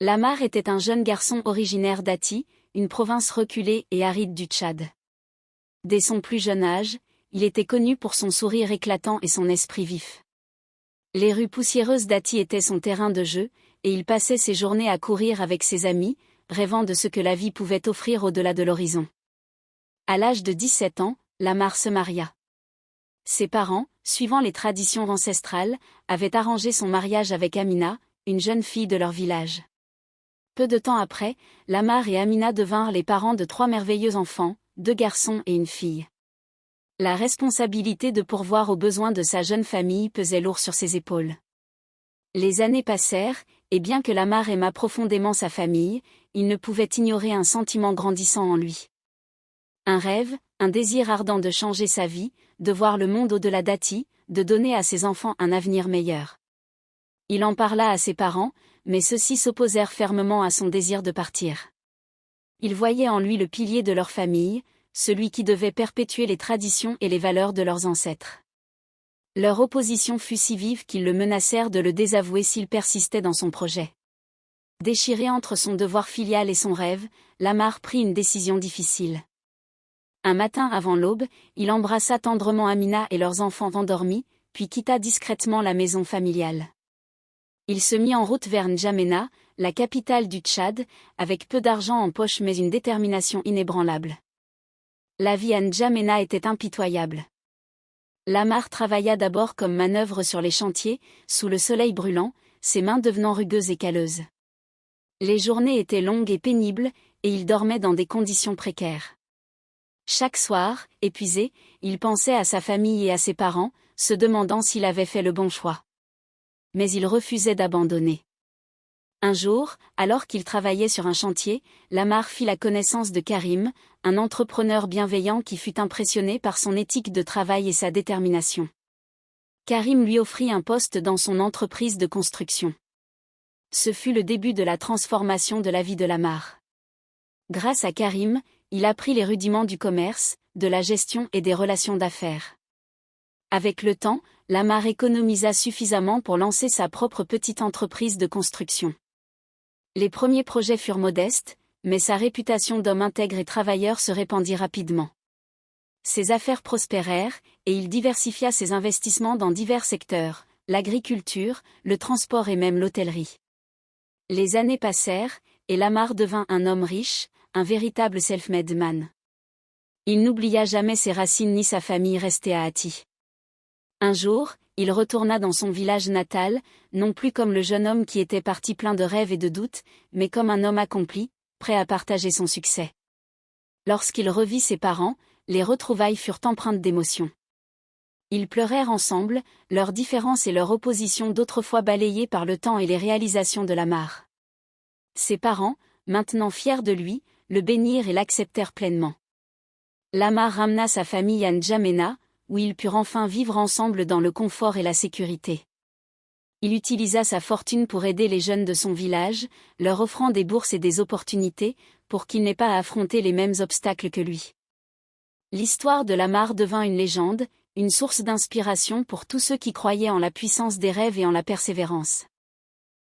Lamar était un jeune garçon originaire d'Ati, une province reculée et aride du Tchad. Dès son plus jeune âge, il était connu pour son sourire éclatant et son esprit vif. Les rues poussiéreuses d'Ati étaient son terrain de jeu, et il passait ses journées à courir avec ses amis, rêvant de ce que la vie pouvait offrir au-delà de l'horizon. À l'âge de 17 ans, Lamar se maria. Ses parents, suivant les traditions ancestrales, avaient arrangé son mariage avec Amina, une jeune fille de leur village. Peu de temps après, Lamar et Amina devinrent les parents de 3 merveilleux enfants, 2 garçons et une fille. La responsabilité de pourvoir aux besoins de sa jeune famille pesait lourd sur ses épaules. Les années passèrent, et bien que Lamar aimât profondément sa famille, il ne pouvait ignorer un sentiment grandissant en lui. Un rêve, un désir ardent de changer sa vie, de voir le monde au-delà d'Ati, de donner à ses enfants un avenir meilleur. Il en parla à ses parents, mais ceux-ci s'opposèrent fermement à son désir de partir. Ils voyaient en lui le pilier de leur famille, celui qui devait perpétuer les traditions et les valeurs de leurs ancêtres. Leur opposition fut si vive qu'ils le menacèrent de le désavouer s'il persistait dans son projet. Déchiré entre son devoir filial et son rêve, Lamar prit une décision difficile. Un matin avant l'aube, il embrassa tendrement Amina et leurs enfants endormis, puis quitta discrètement la maison familiale. Il se mit en route vers N'Djamena, la capitale du Tchad, avec peu d'argent en poche mais une détermination inébranlable. La vie à N'Djamena était impitoyable. Lamar travailla d'abord comme manœuvre sur les chantiers, sous le soleil brûlant, ses mains devenant rugueuses et calleuses. Les journées étaient longues et pénibles, et il dormait dans des conditions précaires. Chaque soir, épuisé, il pensait à sa famille et à ses parents, se demandant s'il avait fait le bon choix. Mais il refusait d'abandonner. Un jour, alors qu'il travaillait sur un chantier, Lamar fit la connaissance de Karim, un entrepreneur bienveillant qui fut impressionné par son éthique de travail et sa détermination. Karim lui offrit un poste dans son entreprise de construction. Ce fut le début de la transformation de la vie de Lamar. Grâce à Karim, il apprit les rudiments du commerce, de la gestion et des relations d'affaires. Avec le temps, Lamar économisa suffisamment pour lancer sa propre petite entreprise de construction. Les premiers projets furent modestes, mais sa réputation d'homme intègre et travailleur se répandit rapidement. Ses affaires prospérèrent, et il diversifia ses investissements dans divers secteurs, l'agriculture, le transport et même l'hôtellerie. Les années passèrent, et Lamar devint un homme riche, un véritable self-made man. Il n'oublia jamais ses racines ni sa famille restée à Ati. Un jour, il retourna dans son village natal, non plus comme le jeune homme qui était parti plein de rêves et de doutes, mais comme un homme accompli, prêt à partager son succès. Lorsqu'il revit ses parents, les retrouvailles furent empreintes d'émotion. Ils pleurèrent ensemble, leurs différences et leur opposition d'autrefois balayées par le temps et les réalisations de Lamar. Ses parents, maintenant fiers de lui, le bénirent et l'acceptèrent pleinement. Lamar ramena sa famille à N'Djamena, où ils purent enfin vivre ensemble dans le confort et la sécurité. Il utilisa sa fortune pour aider les jeunes de son village, leur offrant des bourses et des opportunités, pour qu'ils n'aient pas à affronter les mêmes obstacles que lui. L'histoire de Lamar devint une légende, une source d'inspiration pour tous ceux qui croyaient en la puissance des rêves et en la persévérance.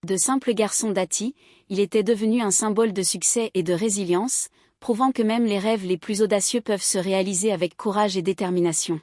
De simple garçon d'Ati, il était devenu un symbole de succès et de résilience, prouvant que même les rêves les plus audacieux peuvent se réaliser avec courage et détermination.